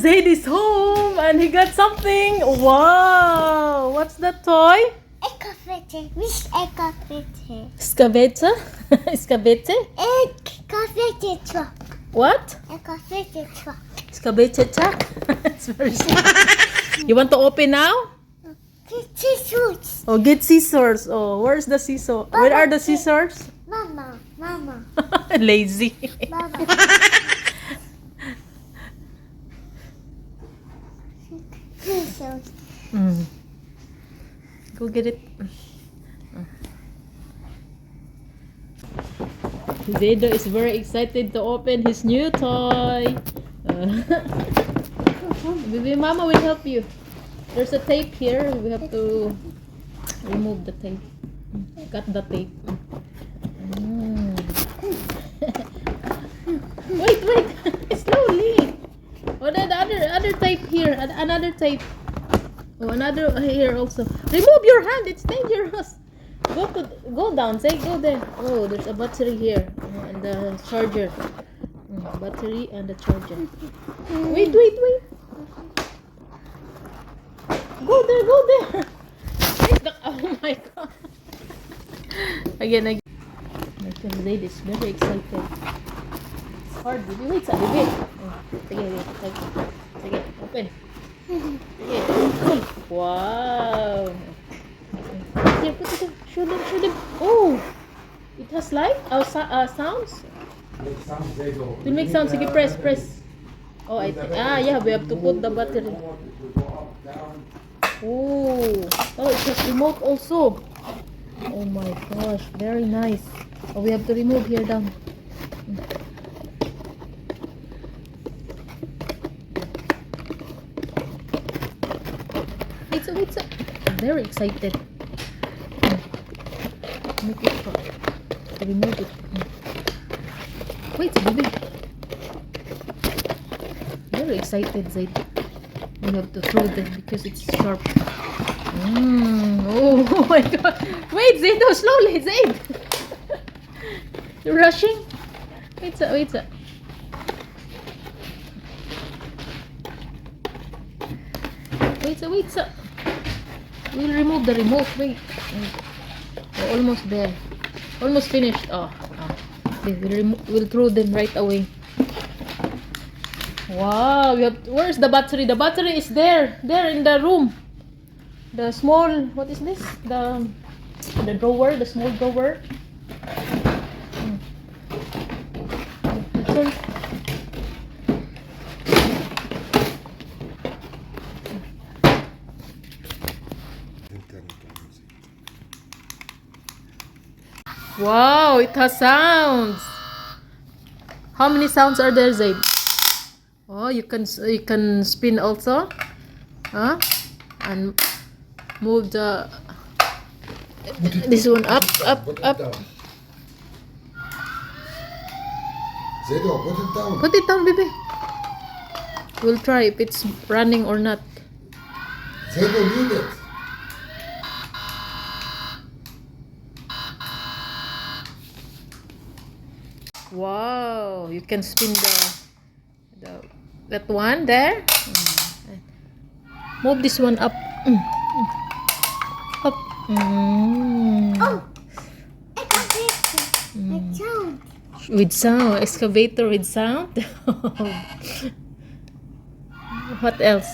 Zaid is home and he got something. Wow! What's that toy? Excavator. Which excavator? Excavator? Excavator? Excavator truck. What? Excavator truck. Excavator truck? It's very small. You want to open now? Scissors. Oh, get scissors. Oh, where's the scissors? Where are the scissors? Mama. Lazy. Mama. Scissors. Go get it. Zaydo is very excited to open his new toy. Baby Mama will help you. There's a tape here. We have to remove the tape. Cut the tape. Wait. Slowly. Oh, the other tape here. Another tape. Oh, another here also. Remove your hand. It's dangerous. Go down. Say go there. Oh, there's a battery here and the charger. Battery and the charger. Wait. Go there. Oh my god. Again. Zaid is very excited. It's hard. Wait, baby. Sige, open. Sige, pull. Wow. Here, put it. Show them. Oh, it has light. Sounds. Will make sound. Sige, press. Oh, yeah. We have to put the battery. Oh, it has remote also. Oh my gosh, very nice. Oh, we have to remove here down. It's I'm very excited. Make it to remove it. Wait, baby. Very excited, Zaid. We have to throw them because it's sharp. Oh my god. Wait, Zaid, slowly, Zaid. You're rushing? Wait. We'll remove the remote. Wait. We're almost there. Almost finished. Okay, we'll throw them right away. Wow, where's the battery? The battery is there in the room. The small, what is this? The drawer, the small drawer. Wow, it has sounds. How many sounds are there, Zaid? Oh, you can spin also, and move this one up. Zaydo, put it down. Put it down, baby. We'll try if it's running or not. Zaydo, leave it. Wow, you can spin that one there. Move this one up. Up. Oh, excavator. With sound. Excavator with sound. What else?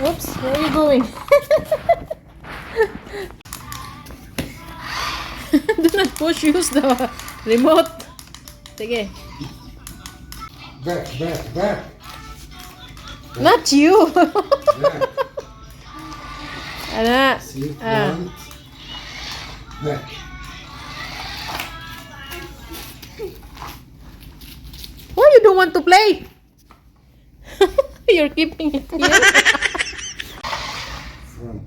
Oops, where are you going? Do not push, use the remote. Sige. Back. Not you. Back. Ana. See, front. Back. Why you don't want to play? You're keeping it here. Front.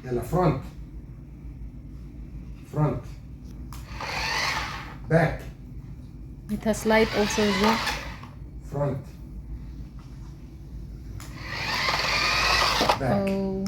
Yalla, front. Back. It has light also, is it? Front. Back. Oh.